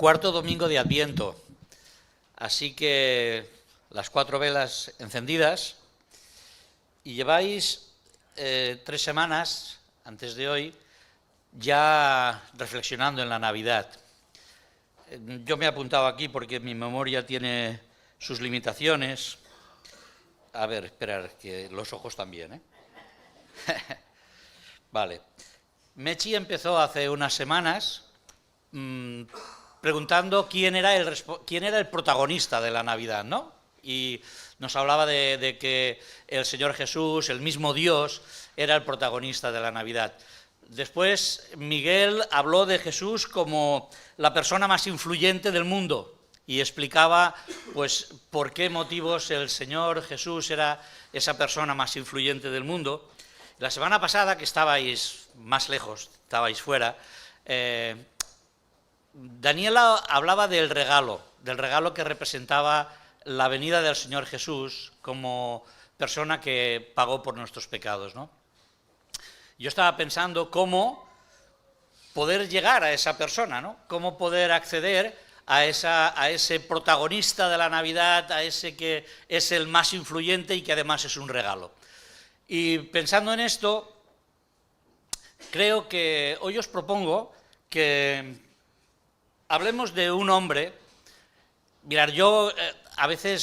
Cuarto domingo de Adviento, así que las 4 velas encendidas y lleváis 3 semanas antes de hoy ya reflexionando en la Navidad. Yo me he apuntado aquí porque mi memoria tiene sus limitaciones. A ver, esperar, que los ojos también, ¿eh? Vale. Mechi empezó hace unas semanas preguntando quién era el protagonista de la Navidad, ¿no? Y nos hablaba de que el Señor Jesús, el mismo Dios, era el protagonista de la Navidad. Después Miguel habló de Jesús como la persona más influyente del mundo y explicaba pues por qué motivos el Señor Jesús era esa persona más influyente del mundo. La semana pasada, que estabais más lejos, estabais fuera, Daniela hablaba del regalo que representaba la venida del Señor Jesús como persona que pagó por nuestros pecados, ¿no? Yo estaba pensando cómo poder llegar a esa persona, ¿no? Cómo poder acceder a ese protagonista de la Navidad, a ese que es el más influyente y que además es un regalo. Y pensando en esto, creo que hoy os propongo que hablemos de un hombre. Mirad, yo a veces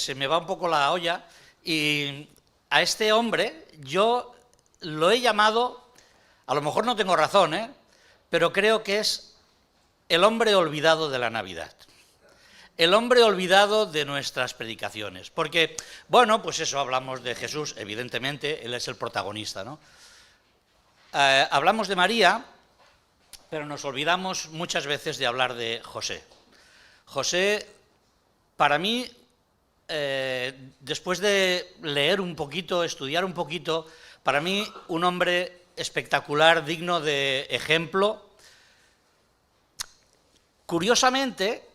se me va un poco la olla y a este hombre yo lo he llamado, a lo mejor no tengo razón, pero creo que es el hombre olvidado de la Navidad. El hombre olvidado de nuestras predicaciones. Porque, bueno, pues eso, hablamos de Jesús, evidentemente, él es el protagonista, ¿no? Hablamos de María, pero nos olvidamos muchas veces de hablar de José. José, para mí, después de leer un poquito, estudiar un poquito, para mí un hombre espectacular, digno de ejemplo. Curiosamente,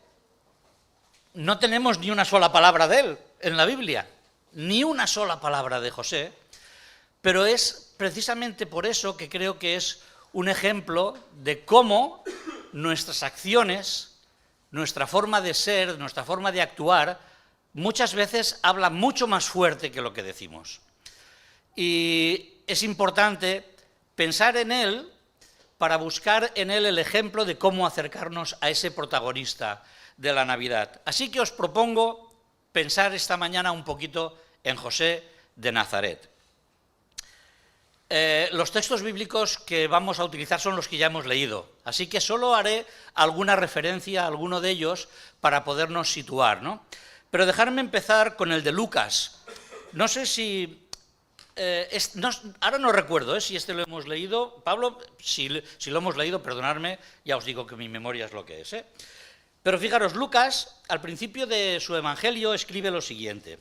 no tenemos ni una sola palabra de él en la Biblia, ni una sola palabra de José, pero es precisamente por eso que creo que es un ejemplo de cómo nuestras acciones, nuestra forma de ser, nuestra forma de actuar, muchas veces habla mucho más fuerte que lo que decimos. Y es importante pensar en él para buscar en él el ejemplo de cómo acercarnos a ese protagonista de la Navidad. Así que os propongo pensar esta mañana un poquito en José de Nazaret. Los textos bíblicos que vamos a utilizar son los que ya hemos leído, así que solo haré alguna referencia a alguno de ellos para podernos situar, ¿no? Pero dejadme empezar con el de Lucas. No sé si... ahora no recuerdo si este lo hemos leído. Pablo, si lo hemos leído, perdonadme, ya os digo que mi memoria es lo que es, Pero fijaros, Lucas, al principio de su evangelio, escribe lo siguiente.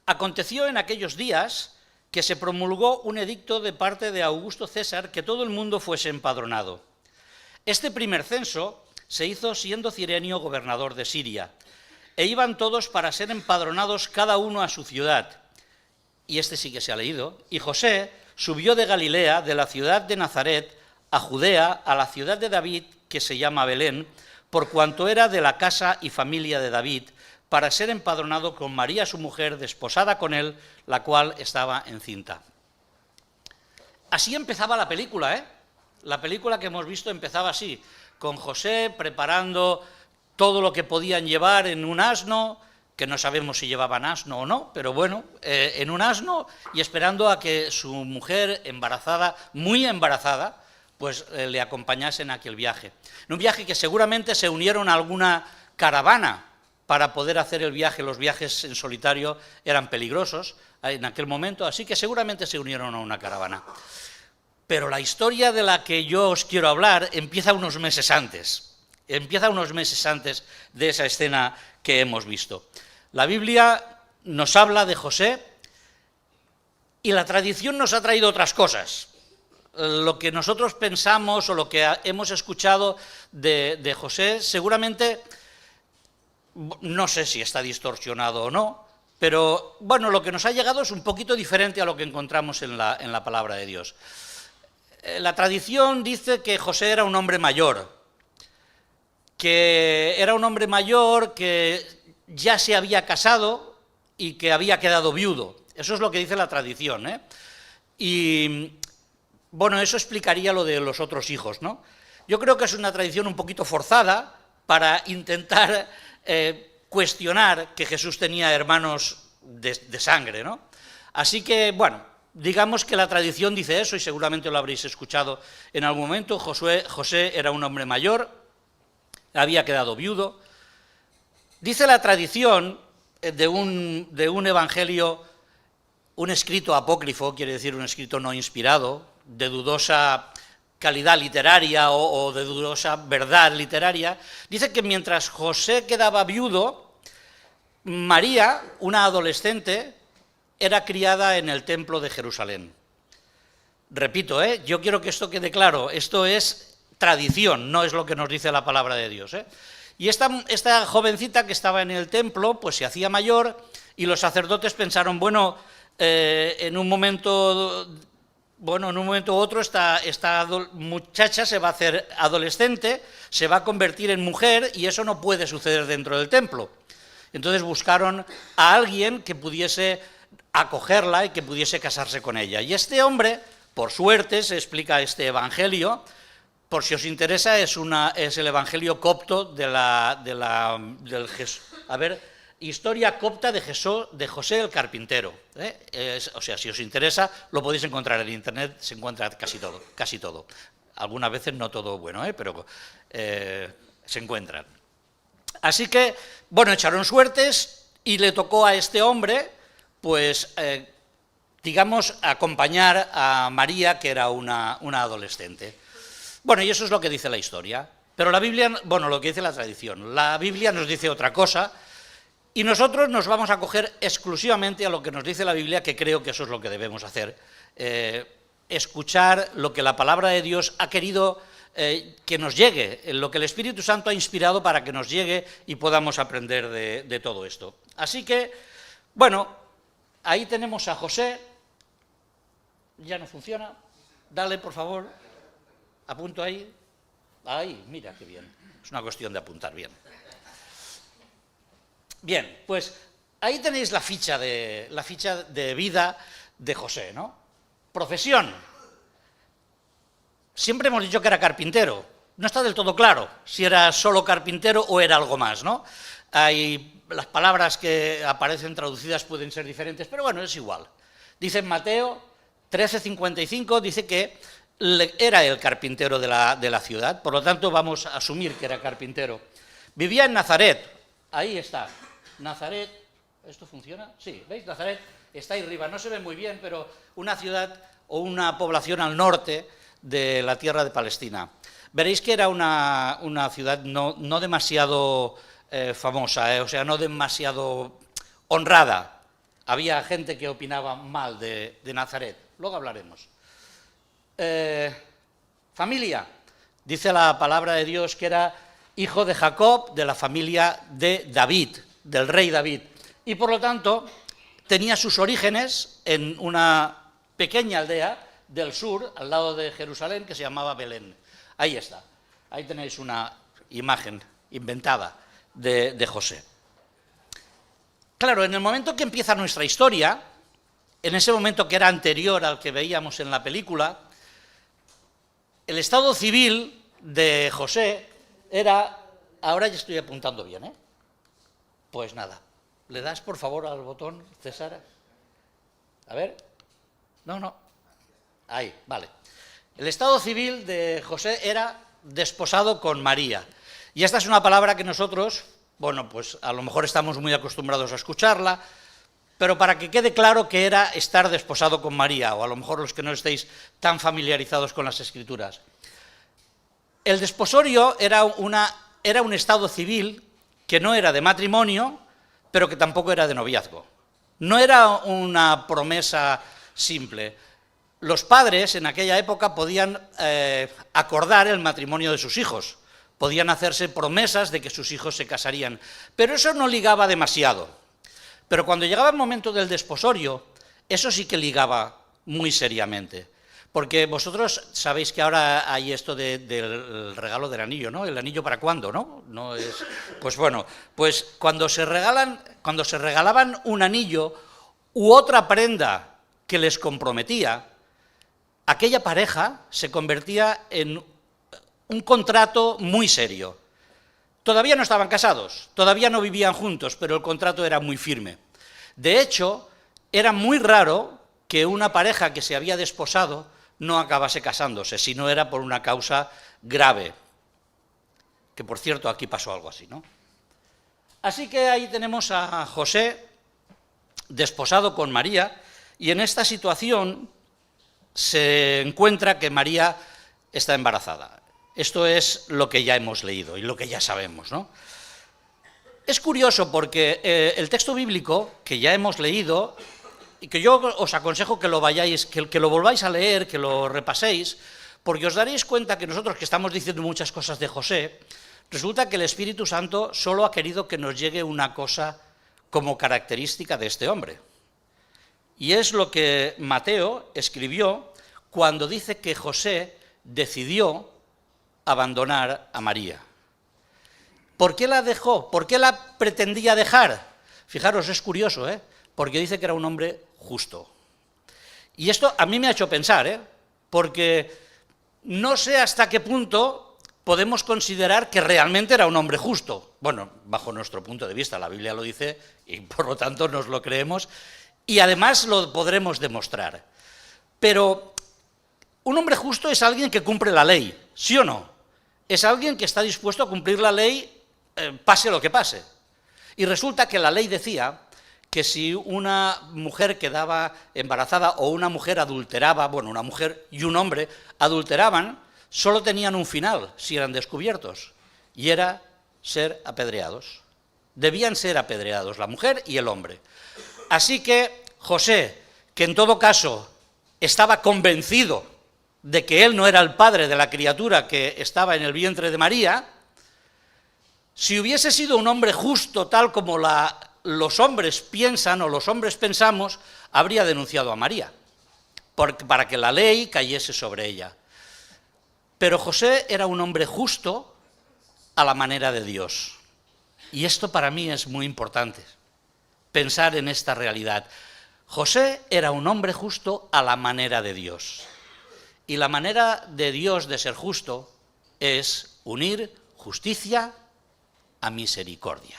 Aconteció en aquellos días que se promulgó un edicto de parte de Augusto César que todo el mundo fuese empadronado. Este primer censo se hizo siendo Cirenio gobernador de Siria, e iban todos para ser empadronados cada uno a su ciudad. Y este sí que se ha leído. Y José subió de Galilea, de la ciudad de Nazaret, a Judea, a la ciudad de David, que se llama Belén, por cuanto era de la casa y familia de David, para ser empadronado con María su mujer, desposada con él, la cual estaba encinta. Así empezaba la película, La película que hemos visto empezaba así, con José preparando todo lo que podían llevar en un asno, que no sabemos si llevaban asno o no, pero bueno, en un asno, y esperando a que su mujer embarazada, muy embarazada, pues le acompañase en aquel viaje. En un viaje que seguramente se unieron a alguna caravana para poder hacer el viaje. Los viajes en solitario eran peligrosos en aquel momento, así que seguramente se unieron a una caravana. Pero la historia de la que yo os quiero hablar empieza unos meses antes. Empieza unos meses antes de esa escena que hemos visto. La Biblia nos habla de José y la tradición nos ha traído otras cosas. Lo que nosotros pensamos o lo que hemos escuchado de José seguramente, no sé si está distorsionado o no, pero bueno, lo que nos ha llegado es un poquito diferente a lo que encontramos en la palabra de Dios. La tradición dice que José era un hombre mayor, que era un hombre mayor, que ya se había casado y que había quedado viudo. Eso es lo que dice la tradición, ¿eh? Y, bueno, eso explicaría lo de los otros hijos, ¿no? Yo creo que es una tradición un poquito forzada para intentar cuestionar que Jesús tenía hermanos de sangre, ¿no? Así que, bueno, digamos que la tradición dice eso, y seguramente lo habréis escuchado en algún momento. José era un hombre mayor, había quedado viudo. Dice la tradición de un evangelio, un escrito apócrifo, quiere decir un escrito no inspirado, de dudosa calidad literaria o de dudosa verdad literaria, dice que mientras José quedaba viudo, María, una adolescente, era criada en el templo de Jerusalén. Repito, yo quiero que esto quede claro, esto es tradición, no es lo que nos dice la palabra de Dios. Y esta jovencita que estaba en el templo, pues se hacía mayor, y los sacerdotes pensaron, bueno, en un momento u otro esta muchacha se va a hacer adolescente, se va a convertir en mujer, y eso no puede suceder dentro del templo. Entonces buscaron a alguien que pudiese acogerla y que pudiese casarse con ella. Y este hombre, por suerte, se explica este evangelio. Por si os interesa, es el evangelio copto historia copta de José el carpintero. O sea, si os interesa, lo podéis encontrar en internet, se encuentra casi todo. Algunas veces no todo bueno, pero se encuentran. Así que, bueno, echaron suertes y le tocó a este hombre, pues, digamos, acompañar a María, que era una adolescente. Bueno, y eso es lo que dice la historia. Pero la Biblia, bueno, lo que dice la tradición. La Biblia nos dice otra cosa, y nosotros nos vamos a acoger exclusivamente a lo que nos dice la Biblia, que creo que eso es lo que debemos hacer. Escuchar lo que la palabra de Dios ha querido que nos llegue, lo que el Espíritu Santo ha inspirado para que nos llegue y podamos aprender de todo esto. Así que, bueno, ahí tenemos a José. Ya no funciona. Dale, por favor. Apunto ahí. Ahí, mira qué bien. Es una cuestión de apuntar bien. Bien, pues ahí tenéis la ficha de vida de José, ¿no? Profesión. Siempre hemos dicho que era carpintero. No está del todo claro si era solo carpintero o era algo más, ¿no? Las palabras que aparecen traducidas pueden ser diferentes, pero bueno, es igual. Dice en Mateo 13:55, dice que era el carpintero de la ciudad, por lo tanto vamos a asumir que era carpintero. Vivía en Nazaret, ahí está, Nazaret, ¿esto funciona? Sí, ¿veis? Nazaret está ahí arriba, no se ve muy bien, pero una ciudad o una población al norte de la tierra de Palestina. Veréis que era una ciudad no demasiado famosa, o sea, no demasiado honrada. Había gente que opinaba mal de Nazaret, luego hablaremos. Familia, dice la palabra de Dios que era hijo de Jacob, de la familia de David, del rey David, y por lo tanto tenía sus orígenes en una pequeña aldea del sur, al lado de Jerusalén, que se llamaba Belén. Ahí está, ahí tenéis una imagen inventada de José. Claro, en el momento que empieza nuestra historia, en ese momento que era anterior al que veíamos en la película, el estado civil de José era... Ahora ya estoy apuntando bien, Pues nada, ¿le das por favor al botón, César? A ver. No. Ahí, vale. El estado civil de José era desposado con María. Y esta es una palabra que nosotros, bueno, pues a lo mejor estamos muy acostumbrados a escucharla, pero para que quede claro que era estar desposado con María, o a lo mejor los que no estéis tan familiarizados con las Escrituras. El desposorio era un estado civil que no era de matrimonio, pero que tampoco era de noviazgo. No era una promesa simple. Los padres en aquella época podían acordar el matrimonio de sus hijos, podían hacerse promesas de que sus hijos se casarían, pero eso no ligaba demasiado. Pero cuando llegaba el momento del desposorio, eso sí que ligaba muy seriamente, Porque vosotros sabéis que ahora hay esto del regalo del anillo, ¿no? ¿El anillo para cuándo, no? No es. Pues bueno, pues cuando se regalaban un anillo u otra prenda que les comprometía, aquella pareja se convertía en un contrato muy serio. Todavía no estaban casados, todavía no vivían juntos, pero el contrato era muy firme. De hecho, era muy raro que una pareja que se había desposado no acabase casándose, si no era por una causa grave. Que por cierto, aquí pasó algo así, ¿no? Así que ahí tenemos a José desposado con María, y en esta situación se encuentra que María está embarazada. Esto es lo que ya hemos leído y lo que ya sabemos, ¿no? Es curioso porque el texto bíblico que ya hemos leído, y que yo os aconsejo que lo vayáis, que lo volváis a leer, que lo repaséis, porque os daréis cuenta que nosotros que estamos diciendo muchas cosas de José, resulta que el Espíritu Santo solo ha querido que nos llegue una cosa como característica de este hombre. Y es lo que Mateo escribió cuando dice que José decidió abandonar a María. ¿Por qué la dejó? ¿Por qué la pretendía dejar? Fijaros, es curioso, porque dice que era un hombre justo. Y esto a mí me ha hecho pensar, porque no sé hasta qué punto podemos considerar que realmente era un hombre justo. Bueno, bajo nuestro punto de vista, la Biblia lo dice y por lo tanto nos lo creemos y además lo podremos demostrar. Pero un hombre justo es alguien que cumple la ley, ¿sí o no? Es alguien que está dispuesto a cumplir la ley pase lo que pase. Y resulta que la ley decía que si una mujer quedaba embarazada o una mujer adulteraba, bueno, una mujer y un hombre adulteraban, solo tenían un final si eran descubiertos, y era ser apedreados. Debían ser apedreados la mujer y el hombre. Así que José, que en todo caso estaba convencido de que él no era el padre de la criatura que estaba en el vientre de María, si hubiese sido un hombre justo tal como los hombres piensan o los hombres pensamos, habría denunciado a María, para que la ley cayese sobre ella. Pero José era un hombre justo a la manera de Dios. Y esto para mí es muy importante, pensar en esta realidad. José era un hombre justo a la manera de Dios. Y la manera de Dios de ser justo es unir justicia a misericordia.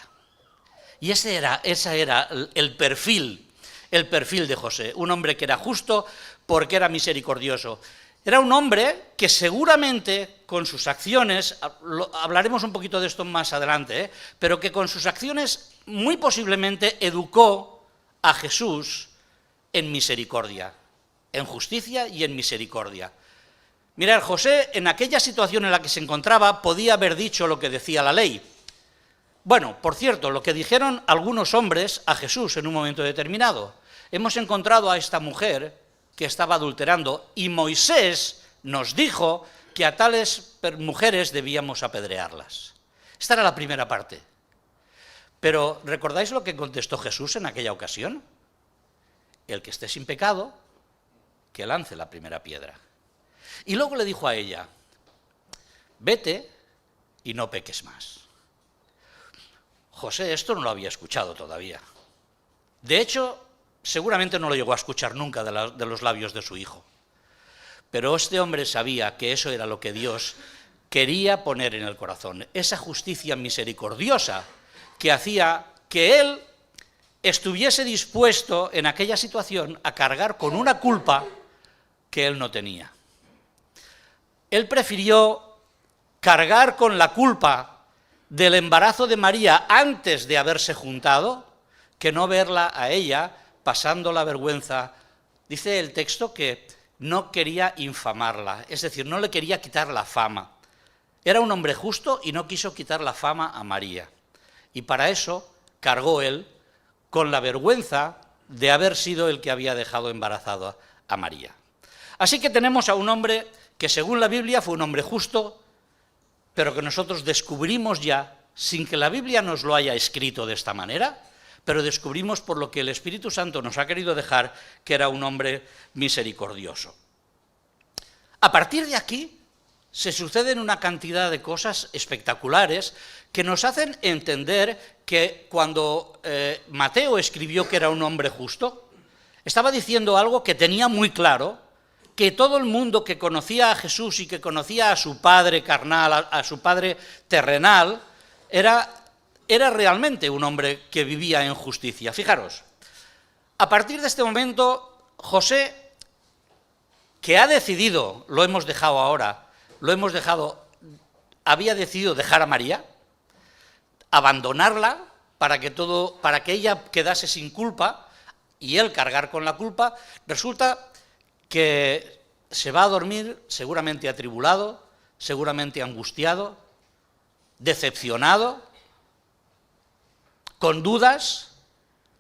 Y ese era el perfil de José, un hombre que era justo porque era misericordioso. Era un hombre que seguramente con sus acciones, hablaremos un poquito de esto más adelante, pero que con sus acciones muy posiblemente educó a Jesús en misericordia, en justicia y en misericordia. Mirad, José en aquella situación en la que se encontraba podía haber dicho lo que decía la ley. Bueno, por cierto, lo que dijeron algunos hombres a Jesús en un momento determinado. Hemos encontrado a esta mujer que estaba adulterando y Moisés nos dijo que a tales mujeres debíamos apedrearlas. Esta era la primera parte. Pero ¿recordáis lo que contestó Jesús en aquella ocasión? El que esté sin pecado, que lance la primera piedra. Y luego le dijo a ella, vete y no peques más. José esto no lo había escuchado todavía. De hecho, seguramente no lo llegó a escuchar nunca de los labios de su hijo. Pero este hombre sabía que eso era lo que Dios quería poner en el corazón, esa justicia misericordiosa que hacía que él estuviese dispuesto en aquella situación a cargar con una culpa que él no tenía. Él prefirió cargar con la culpa del embarazo de María antes de haberse juntado, que no verla a ella pasando la vergüenza. Dice el texto que no quería infamarla, es decir, no le quería quitar la fama. Era un hombre justo y no quiso quitar la fama a María. Y para eso cargó él con la vergüenza de haber sido el que había dejado embarazado a María. Así que tenemos a un hombre que según la Biblia fue un hombre justo, pero que nosotros descubrimos ya, sin que la Biblia nos lo haya escrito de esta manera, pero descubrimos por lo que el Espíritu Santo nos ha querido dejar que era un hombre misericordioso. A partir de aquí se suceden una cantidad de cosas espectaculares que nos hacen entender que cuando Mateo escribió que era un hombre justo, estaba diciendo algo que tenía muy claro, que todo el mundo que conocía a Jesús y que conocía a su padre carnal, a su padre terrenal, era realmente un hombre que vivía en justicia. Fijaros, a partir de este momento, José, que ha decidido, lo hemos dejado ahora, había decidido dejar a María, abandonarla para que ella quedase sin culpa y él cargar con la culpa. Resulta que se va a dormir seguramente atribulado, seguramente angustiado, decepcionado, con dudas,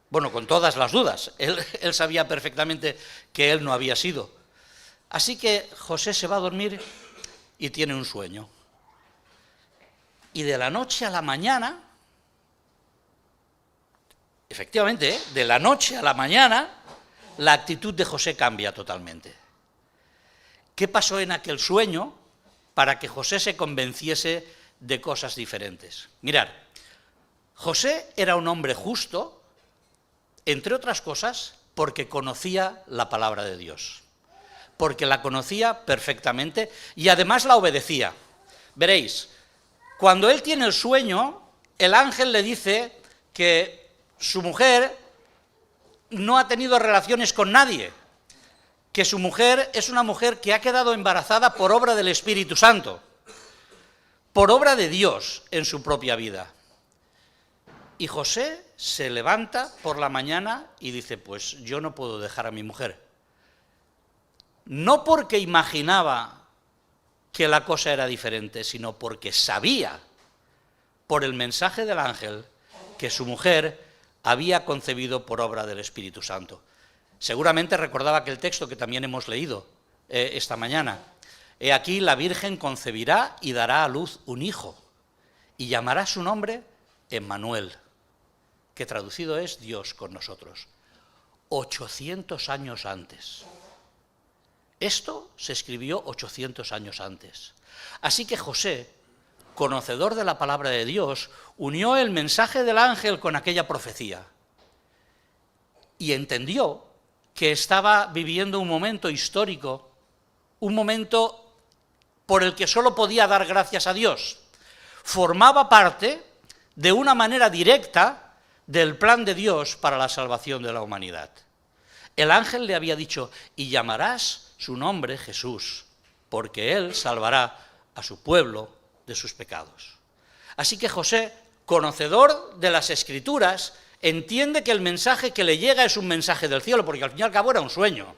bueno, con todas las dudas. Él sabía perfectamente que él no había sido. Así que José se va a dormir y tiene un sueño. Y de la noche a la mañana, efectivamente, de la noche a la mañana, la actitud de José cambia totalmente. ¿Qué pasó en aquel sueño para que José se convenciese de cosas diferentes? Mirad, José era un hombre justo, entre otras cosas, porque conocía la palabra de Dios, porque la conocía perfectamente y además la obedecía. Veréis, cuando él tiene el sueño, el ángel le dice que su mujer no ha tenido relaciones con nadie, que su mujer es una mujer que ha quedado embarazada por obra del Espíritu Santo, por obra de Dios en su propia vida. Y José se levanta por la mañana y dice, pues yo no puedo dejar a mi mujer. No porque imaginaba que la cosa era diferente, sino porque sabía, por el mensaje del ángel, que su mujer había concebido por obra del Espíritu Santo. Seguramente recordaba aquel texto que también hemos leído esta mañana. He aquí la Virgen concebirá y dará a luz un hijo, y llamará su nombre Emmanuel, que traducido es Dios con nosotros. 800 años antes. Esto se escribió 800 años antes. Así que José, conocedor de la palabra de Dios, unió el mensaje del ángel con aquella profecía y entendió que estaba viviendo un momento histórico, un momento por el que solo podía dar gracias a Dios. Formaba parte, de una manera directa, del plan de Dios para la salvación de la humanidad. El ángel le había dicho, y llamarás su nombre Jesús, porque él salvará a su pueblo de sus pecados. Así que José, conocedor de las Escrituras, entiende que el mensaje que le llega es un mensaje del cielo, porque al fin y al cabo era un sueño.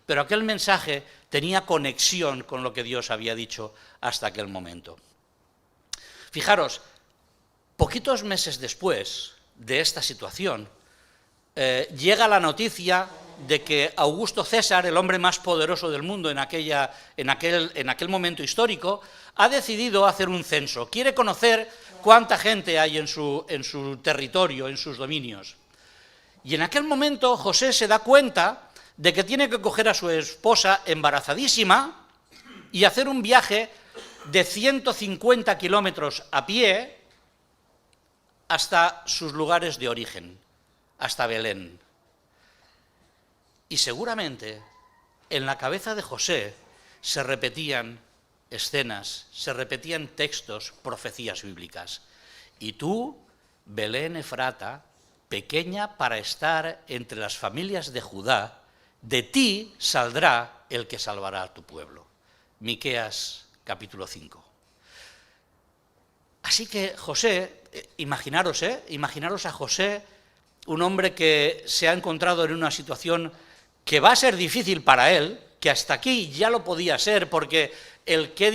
Pero aquel mensaje tenía conexión con lo que Dios había dicho hasta aquel momento. Fijaros, poquitos meses después de esta situación, llega la noticia de que Augusto César, el hombre más poderoso del mundo en aquel momento histórico, ha decidido hacer un censo. Quiere conocer cuánta gente hay en su territorio, en sus dominios. Y en aquel momento José se da cuenta de que tiene que coger a su esposa embarazadísima y hacer un viaje de 150 kilómetros a pie hasta sus lugares de origen, hasta Belén. Y seguramente en la cabeza de José se repetían escenas, se repetían textos, profecías bíblicas. Y tú, Belén Efrata, pequeña para estar entre las familias de Judá, de ti saldrá el que salvará a tu pueblo. Miqueas capítulo 5. Así que José, imaginaros a José, un hombre que se ha encontrado en una situación que va a ser difícil para él, que hasta aquí ya lo podía ser, porque el qué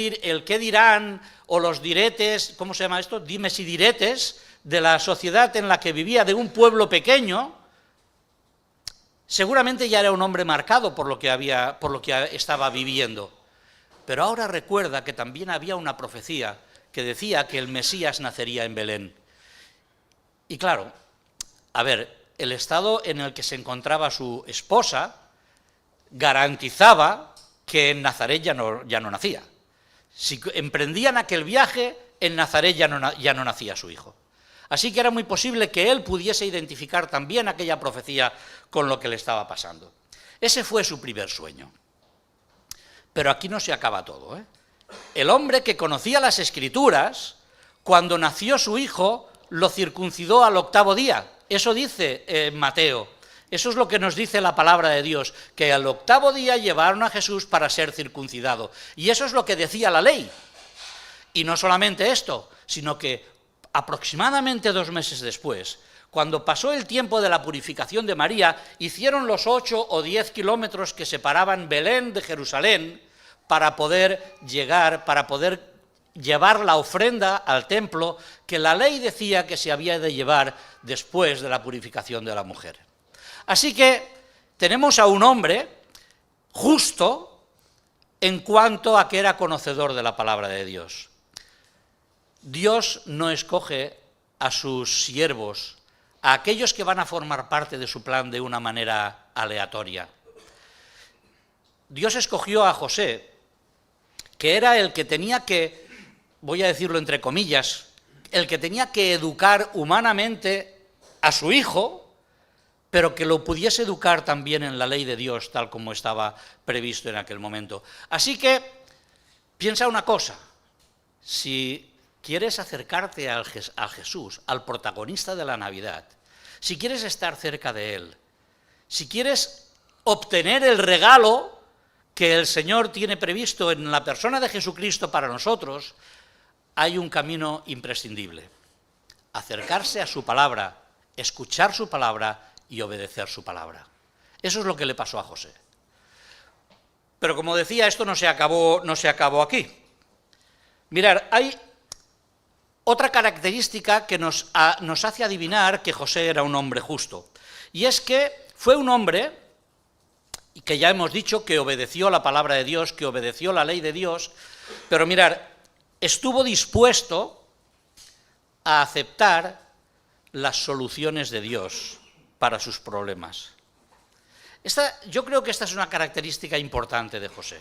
dirán o los diretes, ¿cómo se llama esto? Dimes y diretes de la sociedad en la que vivía, de un pueblo pequeño, seguramente ya era un hombre marcado por lo que estaba viviendo. Pero ahora recuerda que también había una profecía que decía que el Mesías nacería en Belén. Y claro, a ver, el estado en el que se encontraba su esposa garantizaba que en Nazaret ya no nacía. Si emprendían aquel viaje, en Nazaret ya no nacía su hijo. Así que era muy posible que él pudiese identificar también aquella profecía con lo que le estaba pasando. Ese fue su primer sueño. Pero aquí no se acaba todo, ¿eh? El hombre que conocía las Escrituras, cuando nació su hijo, lo circuncidó al 8º día. Eso dice Mateo. Eso es lo que nos dice la palabra de Dios, que al 8º día llevaron a Jesús para ser circuncidado. Y eso es lo que decía la ley. Y no solamente esto, sino que aproximadamente 2 meses después, cuando pasó el tiempo de la purificación de María, hicieron los 8 o 10 kilómetros que separaban Belén de Jerusalén para poder llevar la ofrenda al templo que la ley decía que se había de llevar después de la purificación de la mujer. Así que tenemos a un hombre justo en cuanto a que era conocedor de la palabra de Dios. Dios no escoge a sus siervos, a aquellos que van a formar parte de su plan de una manera aleatoria. Dios escogió a José, que era el que tenía que, voy a decirlo entre comillas, el que tenía que educar humanamente a su hijo, pero que lo pudiese educar también en la ley de Dios, tal como estaba previsto en aquel momento. Así que, piensa una cosa, si quieres acercarte a Jesús, al protagonista de la Navidad, si quieres estar cerca de Él, si quieres obtener el regalo que el Señor tiene previsto en la persona de Jesucristo para nosotros, hay un camino imprescindible: acercarse a su palabra, escuchar su palabra y obedecer su palabra. Eso es lo que le pasó a José. Pero como decía, esto no se acabó aquí. Mirad, hay otra característica que nos hace adivinar que José era un hombre justo, y es que fue un hombre que ya hemos dicho que obedeció la palabra de Dios, que obedeció la ley de Dios, pero mirad, estuvo dispuesto a aceptar las soluciones de Dios para sus problemas. Yo creo que esta es una característica importante de José.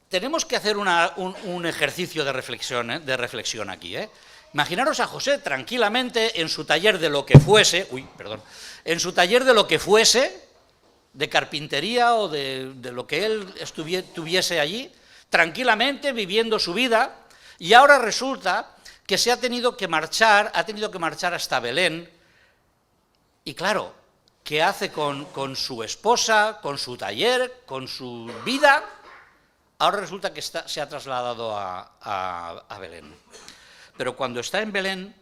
Tenemos que hacer un ejercicio de reflexión aquí, ¿eh? Imaginaros a José tranquilamente en su taller de lo que fuese, en su taller de lo que fuese, de carpintería o de lo que él tuviese allí, tranquilamente viviendo su vida, y ahora resulta que ha tenido que marchar hasta Belén. Y claro, ¿qué hace con su esposa, con su taller, con su vida? Ahora resulta que se ha trasladado a Belén. Pero cuando está en Belén,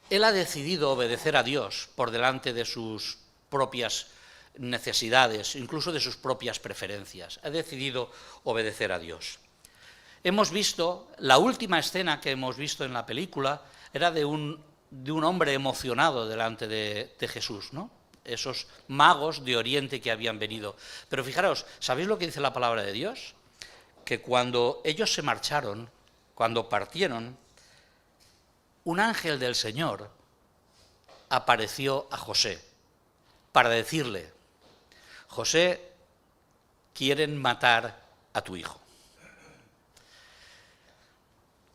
él ha decidido obedecer a Dios por delante de sus propias necesidades, incluso de sus propias preferencias. Ha decidido obedecer a Dios. Hemos visto, la última escena que hemos visto en la película era de un hombre emocionado delante de Jesús, ¿no? Esos magos de Oriente que habían venido. Pero fijaros, ¿sabéis lo que dice la palabra de Dios? Que cuando ellos se marcharon, cuando partieron, un ángel del Señor apareció a José para decirle: José, quieren matar a tu hijo.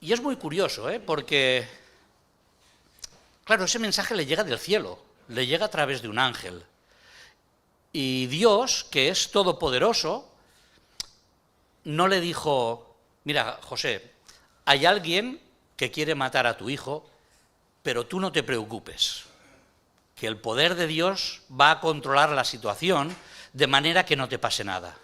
Y es muy curioso, porque, claro, ese mensaje le llega del cielo, le llega a través de un ángel. Y Dios, que es todopoderoso, no le dijo: mira, José, hay alguien que quiere matar a tu hijo, pero tú no te preocupes, que el poder de Dios va a controlar la situación de manera que no te pase nada.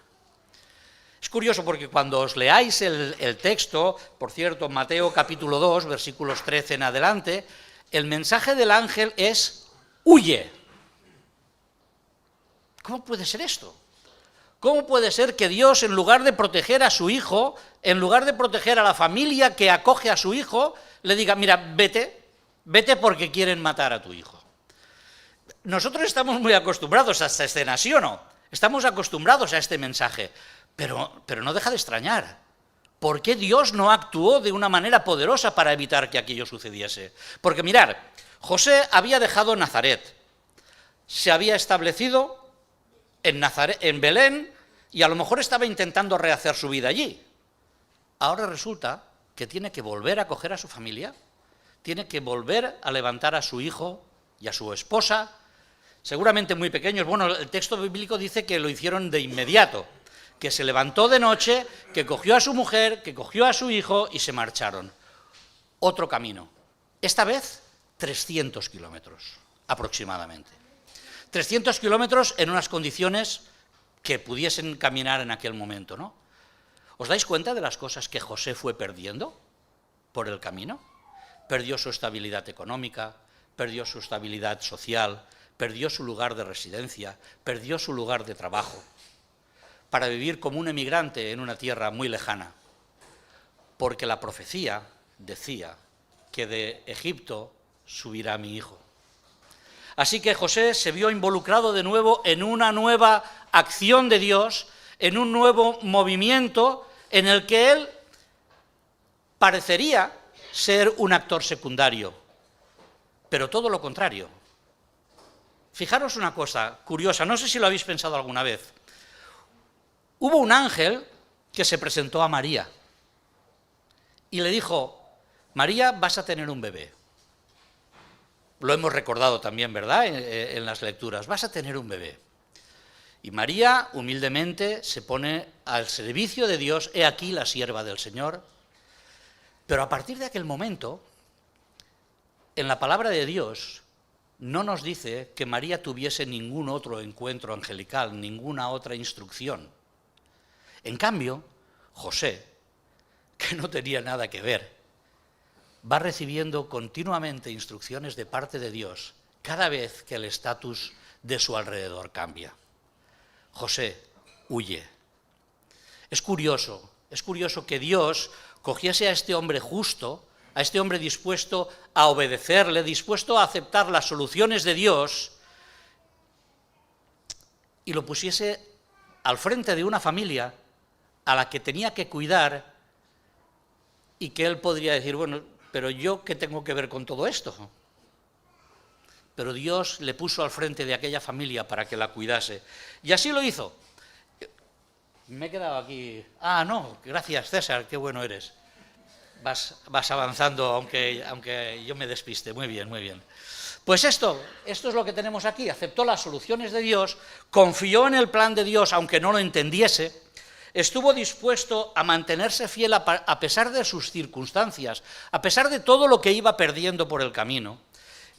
Es curioso porque cuando os leáis el texto, por cierto, Mateo capítulo 2, versículos 13 en adelante, el mensaje del ángel es: huye. ¿Cómo puede ser esto? ¿Cómo puede ser que Dios, en lugar de proteger a su hijo, en lugar de proteger a la familia que acoge a su hijo, le diga: mira, vete porque quieren matar a tu hijo? Nosotros estamos muy acostumbrados a esta escena, ¿sí o no? Estamos acostumbrados a este mensaje, pero no deja de extrañar. ¿Por qué Dios no actuó de una manera poderosa para evitar que aquello sucediese? Porque mirad, José había dejado Nazaret, se había establecido en Belén, y a lo mejor estaba intentando rehacer su vida allí. Ahora resulta que tiene que volver a coger a su familia, tiene que volver a levantar a su hijo y a su esposa, seguramente muy pequeños. Bueno, el texto bíblico dice que lo hicieron de inmediato, que se levantó de noche, que cogió a su mujer, que cogió a su hijo y se marcharon. Otro camino. Esta vez 300 kilómetros aproximadamente. 300 kilómetros en unas condiciones que pudiesen caminar en aquel momento, ¿no? ¿Os dais cuenta de las cosas que José fue perdiendo por el camino? Perdió su estabilidad económica, perdió su estabilidad social, perdió su lugar de residencia, perdió su lugar de trabajo, para vivir como un emigrante en una tierra muy lejana, porque la profecía decía que de Egipto subirá mi hijo. Así que José se vio involucrado de nuevo en una nueva acción de Dios, en un nuevo movimiento en el que él parecería ser un actor secundario, pero todo lo contrario. Fijaros una cosa curiosa, no sé si lo habéis pensado alguna vez. Hubo un ángel que se presentó a María y le dijo: María, vas a tener un bebé. Lo hemos recordado también, ¿verdad?, en las lecturas. Vas a tener un bebé. Y María, humildemente, se pone al servicio de Dios. He aquí la sierva del Señor. Pero a partir de aquel momento, en la palabra de Dios, no nos dice que María tuviese ningún otro encuentro angelical, ninguna otra instrucción. En cambio, José, que no tenía nada que ver, va recibiendo continuamente instrucciones de parte de Dios cada vez que el estatus de su alrededor cambia. José huye. Es curioso que Dios cogiese a este hombre justo, a este hombre dispuesto a obedecerle, dispuesto a aceptar las soluciones de Dios, y lo pusiese al frente de una familia a la que tenía que cuidar, y que él podría decir: bueno, pero ¿yo qué tengo que ver con todo esto? Pero Dios le puso al frente de aquella familia para que la cuidase. Y así lo hizo. Me he quedado aquí. Ah, no, gracias César, qué bueno eres. Vas avanzando aunque yo me despiste. Muy bien, muy bien. Pues esto es lo que tenemos aquí. Aceptó las soluciones de Dios, confió en el plan de Dios aunque no lo entendiese, estuvo dispuesto a mantenerse fiel a pesar de sus circunstancias, a pesar de todo lo que iba perdiendo por el camino,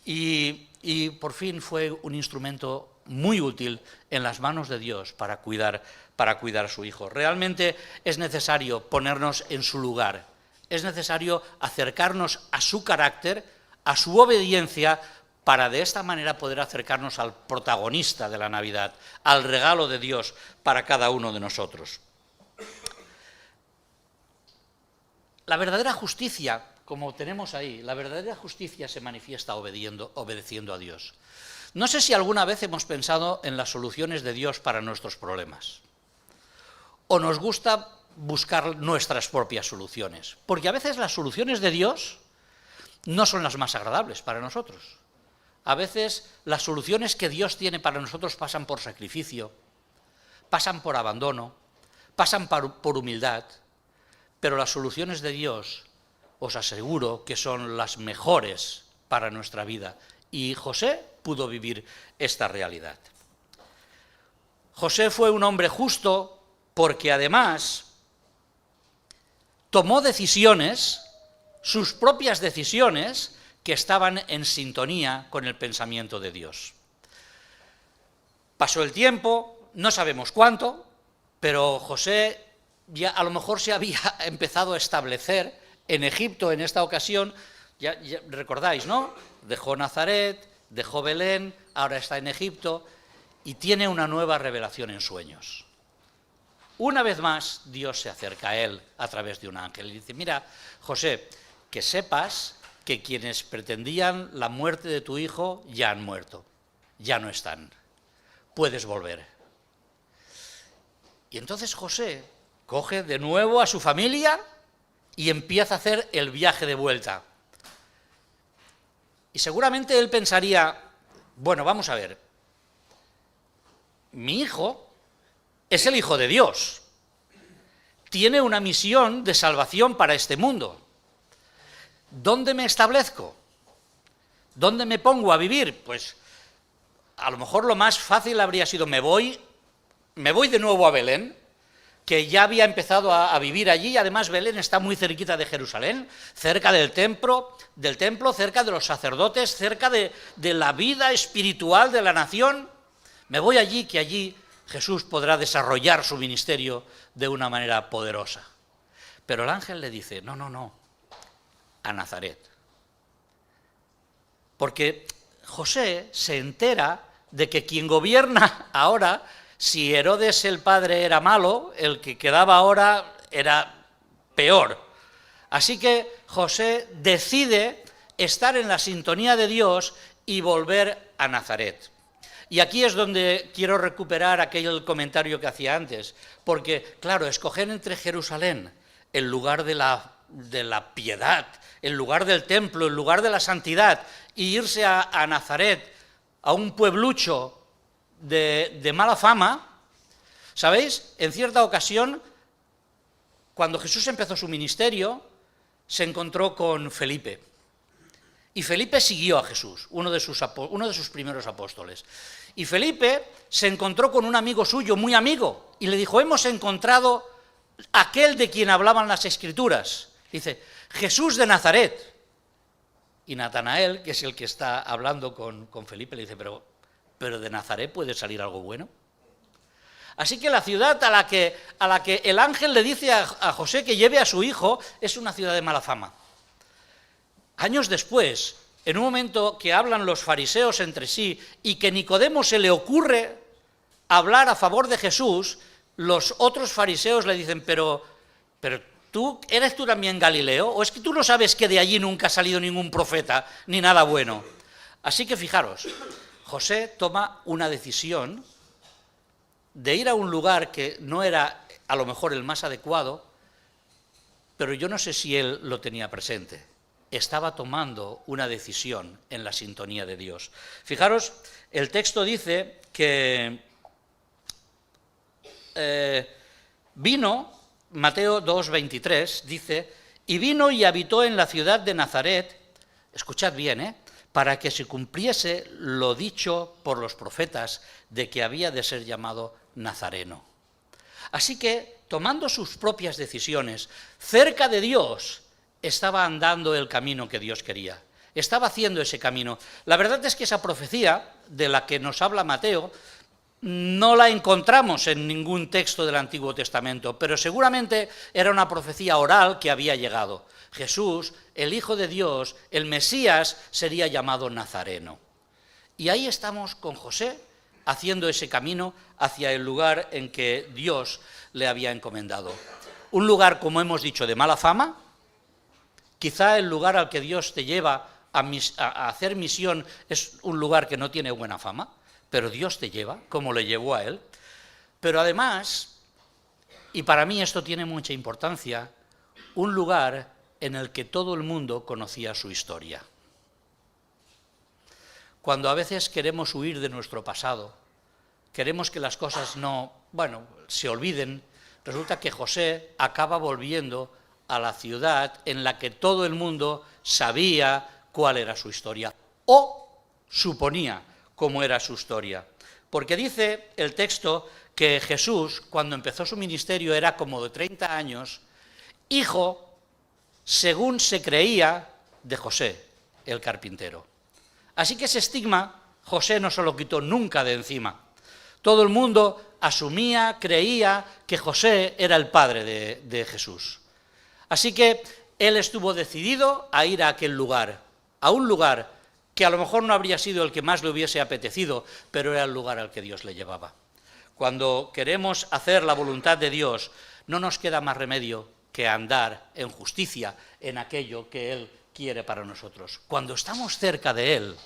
y por fin fue un instrumento muy útil en las manos de Dios para cuidar a su hijo. Realmente es necesario ponernos en su lugar, es necesario acercarnos a su carácter, a su obediencia, para de esta manera poder acercarnos al protagonista de la Navidad, al regalo de Dios para cada uno de nosotros. La verdadera justicia, como tenemos ahí, la verdadera justicia se manifiesta obedeciendo a Dios. No sé si alguna vez hemos pensado en las soluciones de Dios para nuestros problemas, o nos gusta buscar nuestras propias soluciones, porque a veces las soluciones de Dios no son las más agradables para nosotros. A veces las soluciones que Dios tiene para nosotros pasan por sacrificio, pasan por abandono, pasan por humildad, pero las soluciones de Dios os aseguro que son las mejores para nuestra vida, y José pudo vivir esta realidad. José fue un hombre justo porque además tomó decisiones, sus propias decisiones, que estaban en sintonía con el pensamiento de Dios. Pasó el tiempo, no sabemos cuánto, pero José ya a lo mejor se había empezado a establecer en Egipto en esta ocasión. Ya recordáis, ¿no? Dejó Nazaret, dejó Belén, ahora está en Egipto y tiene una nueva revelación en sueños. Una vez más, Dios se acerca a él a través de un ángel y dice: mira, José, que sepas que quienes pretendían la muerte de tu hijo ya han muerto, ya no están, puedes volver. Y entonces José coge de nuevo a su familia y empieza a hacer el viaje de vuelta. Y seguramente él pensaría: bueno, vamos a ver, mi hijo es el Hijo de Dios. Tiene una misión de salvación para este mundo. ¿Dónde me establezco? ¿Dónde me pongo a vivir? Pues a lo mejor lo más fácil habría sido me voy de nuevo a Belén, que ya había empezado a vivir allí, además Belén está muy cerquita de Jerusalén, cerca del templo, cerca de los sacerdotes, cerca de la vida espiritual de la nación. Me voy allí, que allí Jesús podrá desarrollar su ministerio de una manera poderosa. Pero el ángel le dice, no, a Nazaret. Porque José se entera de que quien gobierna ahora, si Herodes el padre era malo, el que quedaba ahora era peor. Así que José decide estar en la sintonía de Dios y volver a Nazaret. Y aquí es donde quiero recuperar aquel comentario que hacía antes, porque, claro, escoger entre Jerusalén, el lugar de la piedad, el lugar del templo, el lugar de la santidad, y irse a Nazaret, a un pueblucho de mala fama, ¿sabéis? En cierta ocasión, cuando Jesús empezó su ministerio, se encontró con Felipe. Y Felipe siguió a Jesús, uno de sus primeros apóstoles. Y Felipe se encontró con un amigo suyo, muy amigo, y le dijo, hemos encontrado aquel de quien hablaban las Escrituras. Dice, Jesús de Nazaret. Y Natanael, que es el que está hablando con Felipe, le dice, pero de Nazaret puede salir algo bueno. Así que la ciudad a la que el ángel le dice a José que lleve a su hijo es una ciudad de mala fama. Años después, en un momento que hablan los fariseos entre sí y que Nicodemo se le ocurre hablar a favor de Jesús, los otros fariseos le dicen, pero ¿eres tú también Galileo? ¿O es que tú no sabes que de allí nunca ha salido ningún profeta ni nada bueno? Así que fijaros, José toma una decisión de ir a un lugar que no era a lo mejor el más adecuado, pero yo no sé si él lo tenía presente. Estaba tomando una decisión en la sintonía de Dios. Fijaros, el texto dice que vino, Mateo 2:23, dice, y vino y habitó en la ciudad de Nazaret, escuchad bien, para que se cumpliese lo dicho por los profetas de que había de ser llamado Nazareno. Así que, tomando sus propias decisiones, cerca de Dios, estaba andando el camino que Dios quería. Estaba haciendo ese camino. La verdad es que esa profecía de la que nos habla Mateo no la encontramos en ningún texto del Antiguo Testamento, pero seguramente era una profecía oral que había llegado. Jesús, el Hijo de Dios, el Mesías, sería llamado Nazareno. Y ahí estamos con José, haciendo ese camino hacia el lugar en que Dios le había encomendado. Un lugar, como hemos dicho, de mala fama. Quizá el lugar al que Dios te lleva a hacer misión es un lugar que no tiene buena fama, pero Dios te lleva, como le llevó a él. Pero además, y para mí esto tiene mucha importancia, un lugar en el que todo el mundo conocía su historia. Cuando a veces queremos huir de nuestro pasado, queremos que las cosas se olviden, resulta que José acaba volviendo a la ciudad en la que todo el mundo sabía cuál era su historia, o suponía cómo era su historia. Porque dice el texto que Jesús, cuando empezó su ministerio, era como de 30 años, hijo, según se creía, de José, el carpintero. Así que ese estigma José no se lo quitó nunca de encima. Todo el mundo asumía, creía que José era el padre de Jesús. Así que él estuvo decidido a ir a aquel lugar, a un lugar que a lo mejor no habría sido el que más le hubiese apetecido, pero era el lugar al que Dios le llevaba. Cuando queremos hacer la voluntad de Dios, no nos queda más remedio que andar en justicia, en aquello que Él quiere para nosotros. Cuando estamos cerca de Él,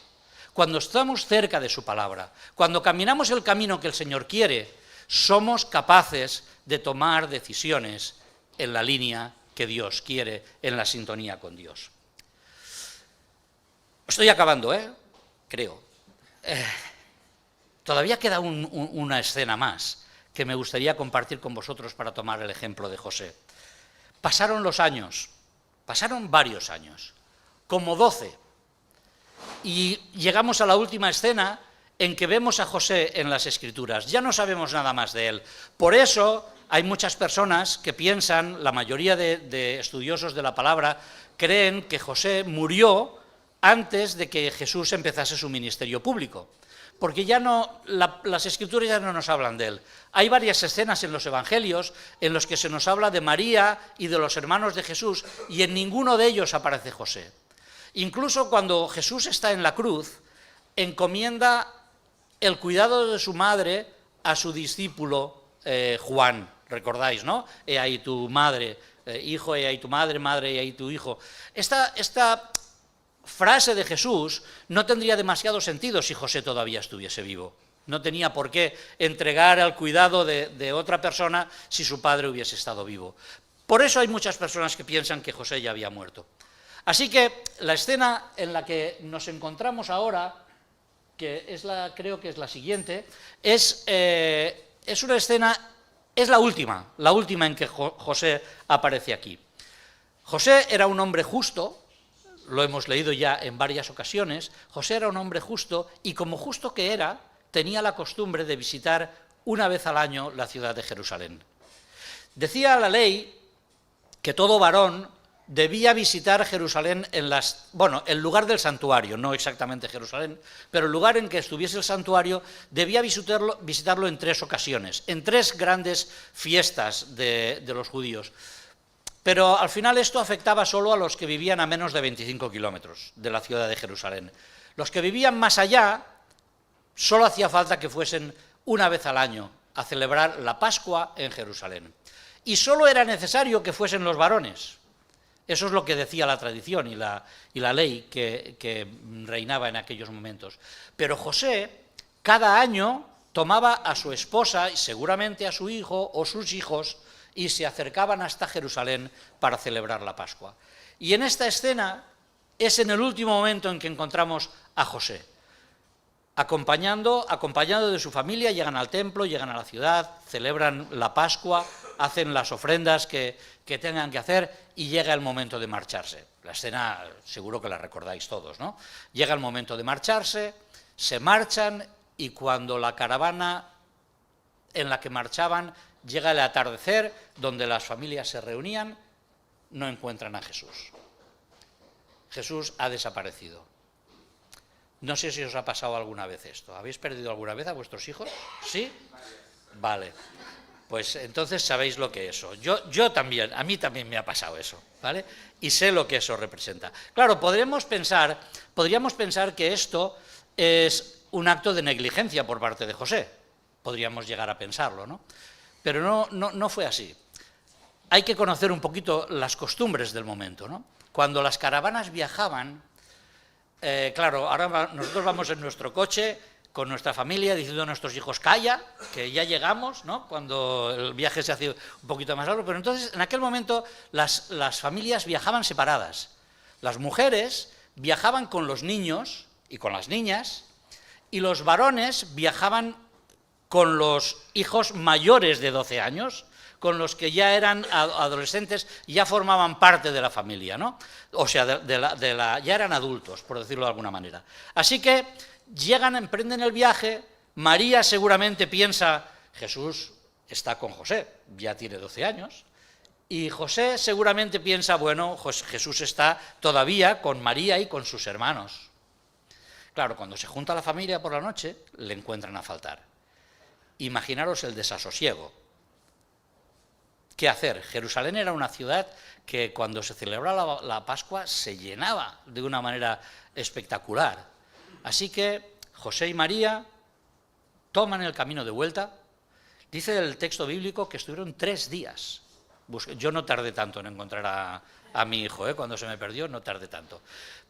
cuando estamos cerca de su palabra, cuando caminamos el camino que el Señor quiere, somos capaces de tomar decisiones en la línea que Dios quiere, en la sintonía con Dios. Estoy acabando, creo. Todavía queda una escena más que me gustaría compartir con vosotros para tomar el ejemplo de José. Pasaron los años, pasaron varios años, como 12, y llegamos a la última escena en que vemos a José en las Escrituras. Ya no sabemos nada más de él. Por eso hay muchas personas que piensan, la mayoría de estudiosos de la palabra, creen que José murió antes de que Jesús empezase su ministerio público, porque ya no, las Escrituras ya no nos hablan de él. Hay varias escenas en los Evangelios en los que se nos habla de María y de los hermanos de Jesús, y en ninguno de ellos aparece José. Incluso cuando Jesús está en la cruz, encomienda el cuidado de su madre a su discípulo Juan, recordáis, ¿no? He ahí tu madre, hijo, he ahí tu madre, madre, he ahí tu hijo. Esta frase de Jesús no tendría demasiado sentido si José todavía estuviese vivo. No tenía por qué entregar al cuidado de otra persona si su padre hubiese estado vivo. Por eso hay muchas personas que piensan que José ya había muerto. Así que la escena en la que nos encontramos ahora, que es creo que es la siguiente, es una escena, es la última en que José aparece aquí. José era un hombre justo, lo hemos leído ya en varias ocasiones. José era un hombre justo, y como justo que era, tenía la costumbre de visitar una vez al año la ciudad de Jerusalén. Decía la ley que todo varón debía visitar Jerusalén el lugar del santuario, no exactamente Jerusalén, pero el lugar en que estuviese el santuario debía visitarlo en 3 ocasiones, en 3 grandes fiestas de los judíos. Pero al final esto afectaba solo a los que vivían a menos de 25 kilómetros de la ciudad de Jerusalén. Los que vivían más allá, solo hacía falta que fuesen una vez al año a celebrar la Pascua en Jerusalén. Y solo era necesario que fuesen los varones. Eso es lo que decía la tradición y la ley que reinaba en aquellos momentos. Pero José, cada año, tomaba a su esposa y seguramente a su hijo o sus hijos, y se acercaban hasta Jerusalén para celebrar la Pascua. Y en esta escena es en el último momento en que encontramos a José. Acompañado de su familia, llegan al templo, llegan a la ciudad, celebran la Pascua, hacen las ofrendas que tengan que hacer, y llega el momento de marcharse. La escena seguro que la recordáis todos, ¿no? Llega el momento de marcharse, se marchan, y cuando la caravana en la que marchaban llega el atardecer, donde las familias se reunían, no encuentran a Jesús. Jesús ha desaparecido. No sé si os ha pasado alguna vez esto. ¿Habéis perdido alguna vez a vuestros hijos? ¿Sí? Vale. Pues entonces sabéis lo que es eso. Yo también, a mí también me ha pasado eso, ¿vale? Y sé lo que eso representa. Claro, podríamos pensar que esto es un acto de negligencia por parte de José. Podríamos llegar a pensarlo, ¿no? Pero no fue así. Hay que conocer un poquito las costumbres del momento, ¿no? Cuando las caravanas viajaban, claro, ahora nosotros vamos en nuestro coche con nuestra familia diciendo a nuestros hijos, calla, que ya llegamos, ¿no? Cuando el viaje se hace un poquito más largo. Pero entonces, en aquel momento, las familias viajaban separadas. Las mujeres viajaban con los niños y con las niñas, y los varones viajaban con los hijos mayores de 12 años, con los que ya eran adolescentes, ya formaban parte de la familia, ¿no? O sea, ya eran adultos, por decirlo de alguna manera. Así que llegan, emprenden el viaje. María seguramente piensa, Jesús está con José, ya tiene 12 años, y José seguramente piensa, bueno, Jesús está todavía con María y con sus hermanos. Claro, cuando se junta la familia por la noche, le encuentran a faltar. Imaginaros el desasosiego. ¿Qué hacer? Jerusalén era una ciudad que cuando se celebraba la Pascua se llenaba de una manera espectacular. Así que José y María toman el camino de vuelta. Dice el texto bíblico que estuvieron 3 días. Yo no tardé tanto en encontrar a mi hijo, cuando se me perdió no tardé tanto.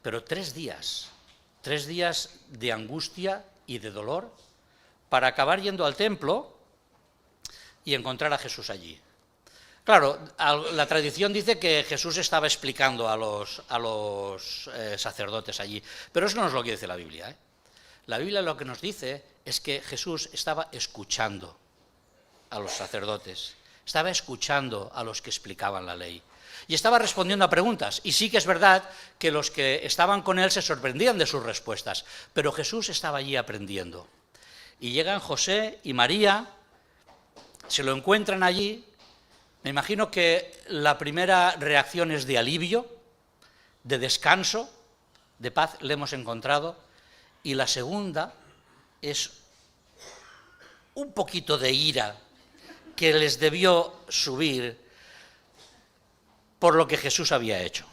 Pero 3 días de angustia y de dolor, para acabar yendo al templo y encontrar a Jesús allí. Claro, la tradición dice que Jesús estaba explicando a los sacerdotes allí, pero eso no es lo que dice la Biblia, ¿eh? La Biblia lo que nos dice es que Jesús estaba escuchando a los sacerdotes, estaba escuchando a los que explicaban la ley y estaba respondiendo a preguntas. Y sí que es verdad que los que estaban con él se sorprendían de sus respuestas, pero Jesús estaba allí aprendiendo. Y llegan José y María, se lo encuentran allí. Me imagino que la primera reacción es de alivio, de descanso, de paz, le hemos encontrado, y la segunda es un poquito de ira que les debió subir por lo que Jesús había hecho.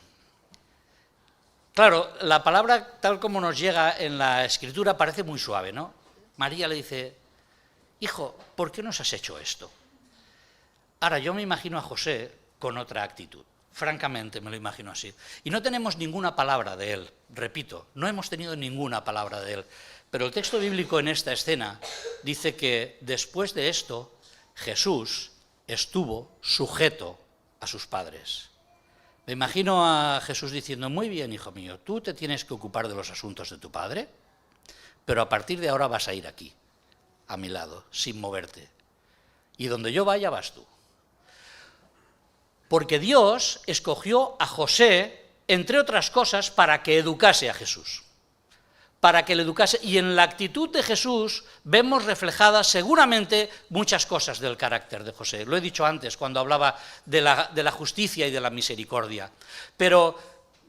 Claro, la palabra tal como nos llega en la Escritura parece muy suave, ¿no? María le dice: hijo, ¿por qué nos has hecho esto? Ahora, yo me imagino a José con otra actitud. Francamente, me lo imagino así. Y no tenemos ninguna palabra de él, repito, no hemos tenido ninguna palabra de él. Pero el texto bíblico en esta escena dice que después de esto, Jesús estuvo sujeto a sus padres. Me imagino a Jesús diciendo: muy bien, hijo mío, tú te tienes que ocupar de los asuntos de tu padre, pero a partir de ahora vas a ir aquí, a mi lado, sin moverte. Y donde yo vaya, vas tú. Porque Dios escogió a José, entre otras cosas, para que educase a Jesús. Para que le educase. Y en la actitud de Jesús vemos reflejadas seguramente muchas cosas del carácter de José. Lo he dicho antes, cuando hablaba de la justicia y de la misericordia. Pero,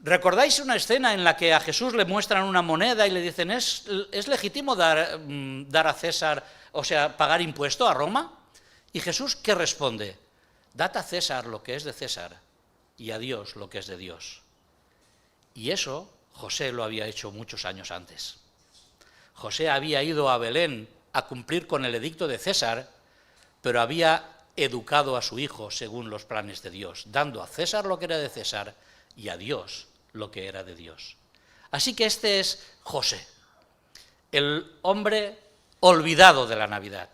¿recordáis una escena en la que a Jesús le muestran una moneda y le dicen: ¿es legítimo dar a César, o sea, pagar impuesto a Roma? ¿Y Jesús qué responde? Dad a César lo que es de César y a Dios lo que es de Dios. Y eso José lo había hecho muchos años antes. José había ido a Belén a cumplir con el edicto de César, pero había educado a su hijo según los planes de Dios, dando a César lo que era de César y a Dios lo que era de Dios. Así que este es José, el hombre olvidado de la Navidad,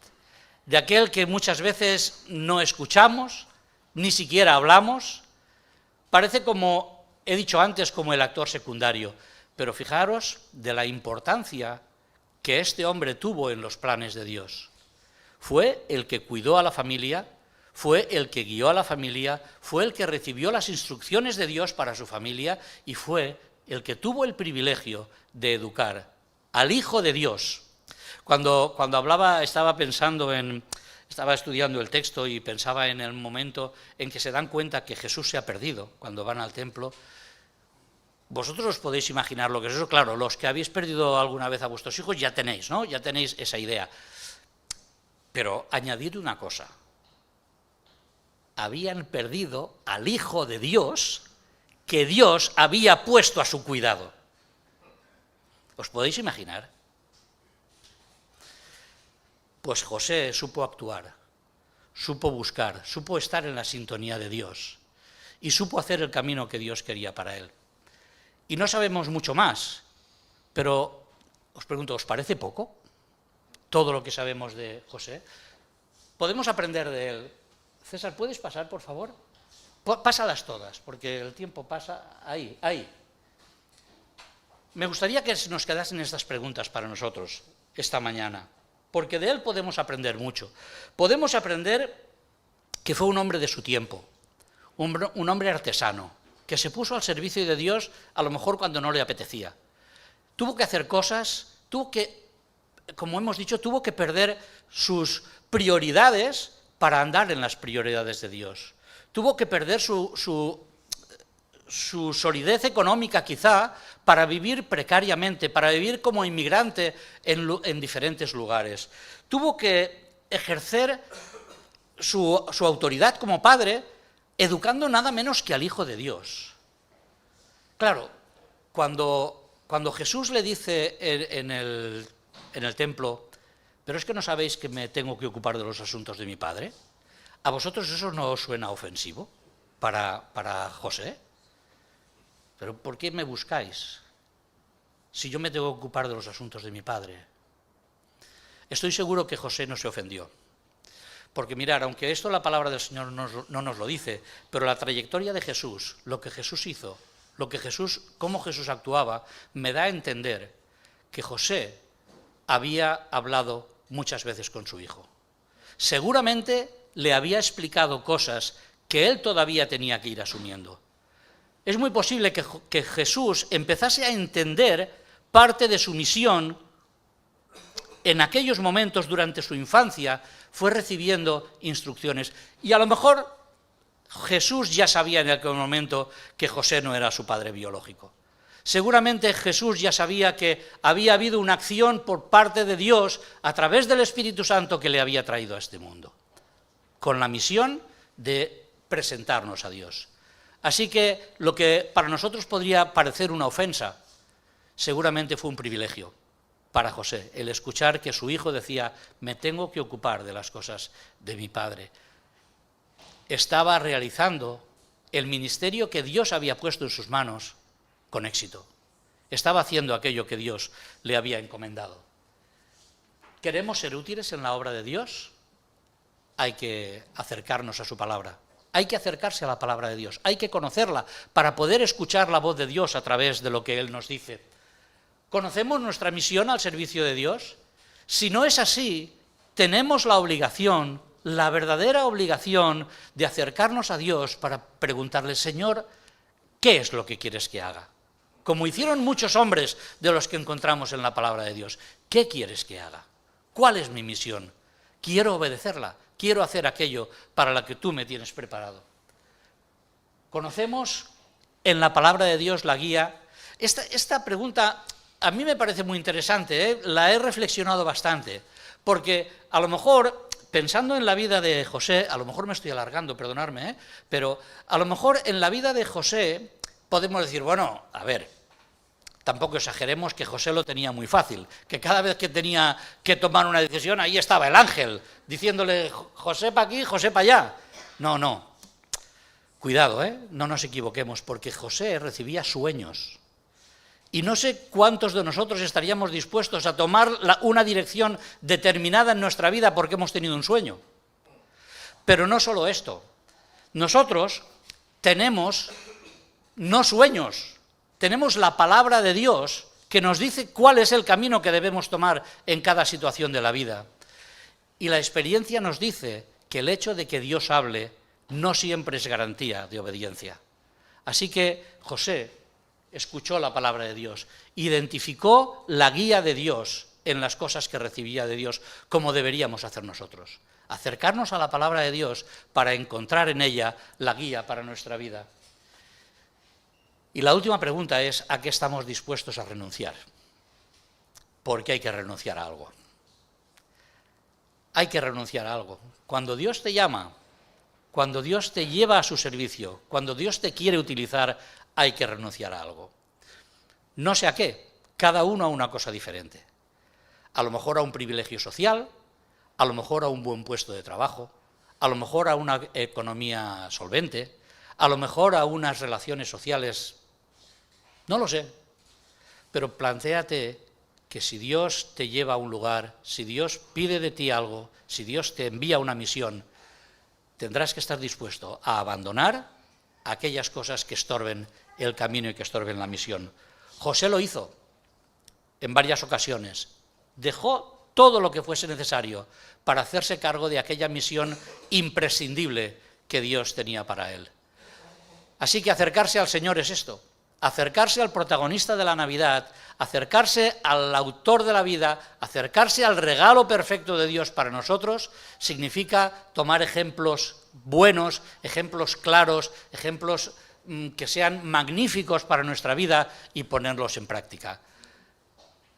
de aquel que muchas veces no escuchamos, ni siquiera hablamos. Parece, como he dicho antes, como el actor secundario, pero fijaros de la importancia que este hombre tuvo en los planes de Dios. Fue el que cuidó a la familia, fue el que guió a la familia, fue el que recibió las instrucciones de Dios para su familia y fue el que tuvo el privilegio de educar al Hijo de Dios. Cuando hablaba, estaba estudiando el texto y pensaba en el momento en que se dan cuenta que Jesús se ha perdido cuando van al templo. Vosotros os podéis imaginar lo que es eso. Claro, los que habéis perdido alguna vez a vuestros hijos ya tenéis, ¿no? Ya tenéis esa idea. Pero añadir una cosa: habían perdido al Hijo de Dios que Dios había puesto a su cuidado. ¿Os podéis imaginar? Pues José supo actuar, supo buscar, supo estar en la sintonía de Dios y supo hacer el camino que Dios quería para él. Y no sabemos mucho más, pero os pregunto, ¿os parece poco todo lo que sabemos de José? ¿Podemos aprender de él? César, ¿puedes pasar, por favor? Pásalas todas, porque el tiempo pasa. Ahí. Me gustaría que nos quedasen estas preguntas para nosotros esta mañana, porque de él podemos aprender mucho. Podemos aprender que fue un hombre de su tiempo, un hombre artesano, que se puso al servicio de Dios a lo mejor cuando no le apetecía. Tuvo que hacer cosas, como hemos dicho, tuvo que perder sus prioridades para andar en las prioridades de Dios. Tuvo que perder su solidez económica quizá para vivir precariamente, para vivir como inmigrante en diferentes lugares. Tuvo que ejercer su autoridad como padre educando nada menos que al Hijo de Dios. Claro, cuando Jesús le dice en el templo: ¿pero es que no sabéis que me tengo que ocupar de los asuntos de mi padre? ¿A vosotros eso no os suena ofensivo para José? ¿Pero por qué me buscáis si yo me tengo que ocupar de los asuntos de mi padre? Estoy seguro que José no se ofendió. Porque mirad, aunque esto la palabra del Señor no nos lo dice, pero la trayectoria de Jesús, lo que Jesús hizo, cómo Jesús actuaba, me da a entender que José había hablado muchas veces con su hijo. Seguramente le había explicado cosas que él todavía tenía que ir asumiendo. Es muy posible que Jesús empezase a entender parte de su misión en aquellos momentos durante su infancia, fue recibiendo instrucciones. Y a lo mejor Jesús ya sabía en aquel momento que José no era su padre biológico. Seguramente Jesús ya sabía que había habido una acción por parte de Dios a través del Espíritu Santo que le había traído a este mundo, con la misión de presentarnos a Dios. Así que lo que para nosotros podría parecer una ofensa, seguramente fue un privilegio para José, el escuchar que su hijo decía, me tengo que ocupar de las cosas de mi padre. Estaba realizando el ministerio que Dios había puesto en sus manos con éxito. Estaba haciendo aquello que Dios le había encomendado. ¿Queremos ser útiles en la obra de Dios? Hay que acercarnos a su palabra. Hay que acercarse a la palabra de Dios. Hay que conocerla para poder escuchar la voz de Dios a través de lo que Él nos dice. ¿Conocemos nuestra misión al servicio de Dios? Si no es así, tenemos la obligación, la verdadera obligación de acercarnos a Dios para preguntarle, Señor, ¿qué es lo que quieres que haga? Como hicieron muchos hombres de los que encontramos en la palabra de Dios. ¿Qué quieres que haga? ¿Cuál es mi misión? Quiero obedecerla, quiero hacer aquello para lo que tú me tienes preparado. Conocemos en la palabra de Dios la guía. Esta pregunta a mí me parece muy interesante, la he reflexionado bastante, porque a lo mejor, pensando en la vida de José, a lo mejor me estoy alargando, perdonadme, pero a lo mejor en la vida de José podemos decir, bueno, a ver, tampoco exageremos que José lo tenía muy fácil, que cada vez que tenía que tomar una decisión, ahí estaba el ángel, diciéndole, José para aquí, José para allá. No, cuidado, no nos equivoquemos, porque José recibía sueños. Y no sé cuántos de nosotros estaríamos dispuestos a tomar una dirección determinada en nuestra vida porque hemos tenido un sueño. Pero no solo esto, nosotros tenemos no sueños, tenemos la palabra de Dios que nos dice cuál es el camino que debemos tomar en cada situación de la vida. Y la experiencia nos dice que el hecho de que Dios hable no siempre es garantía de obediencia. Así que José escuchó la palabra de Dios, identificó la guía de Dios en las cosas que recibía de Dios, como deberíamos hacer nosotros. Acercarnos a la palabra de Dios para encontrar en ella la guía para nuestra vida. Y la última pregunta es, ¿a qué estamos dispuestos a renunciar? Porque hay que renunciar a algo. Hay que renunciar a algo. Cuando Dios te llama, cuando Dios te lleva a su servicio, cuando Dios te quiere utilizar, hay que renunciar a algo. No sé a qué, cada uno a una cosa diferente. A lo mejor a un privilegio social, a lo mejor a un buen puesto de trabajo, a lo mejor a una economía solvente, a lo mejor a unas relaciones sociales, no lo sé. Pero plantéate que si Dios te lleva a un lugar, si Dios pide de ti algo, si Dios te envía una misión, tendrás que estar dispuesto a abandonar aquellas cosas que estorben el camino y que estorben la misión. José lo hizo en varias ocasiones. Dejó todo lo que fuese necesario para hacerse cargo de aquella misión imprescindible que Dios tenía para él. Así que acercarse al Señor es esto, acercarse al protagonista de la Navidad, acercarse al autor de la vida, acercarse al regalo perfecto de Dios para nosotros, significa tomar ejemplos buenos, ejemplos claros, ejemplos que sean magníficos para nuestra vida y ponerlos en práctica.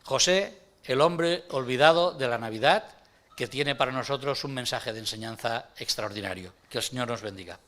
José, el hombre olvidado de la Navidad, que tiene para nosotros un mensaje de enseñanza extraordinario. Que el Señor nos bendiga.